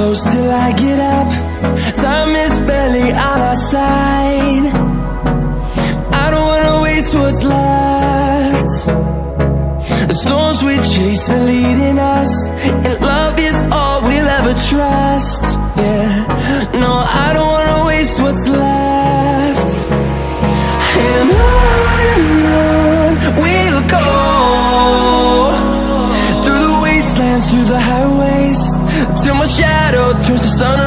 close till I get up. Time is barely on our side. I don't wanna waste what's left. The storms we chase are leading us, and love is all we'll ever trust. Yeah, no, I don't wanna waste what's left. And on we'll go, through the wastelands, through the highways, till my shadow turns to sun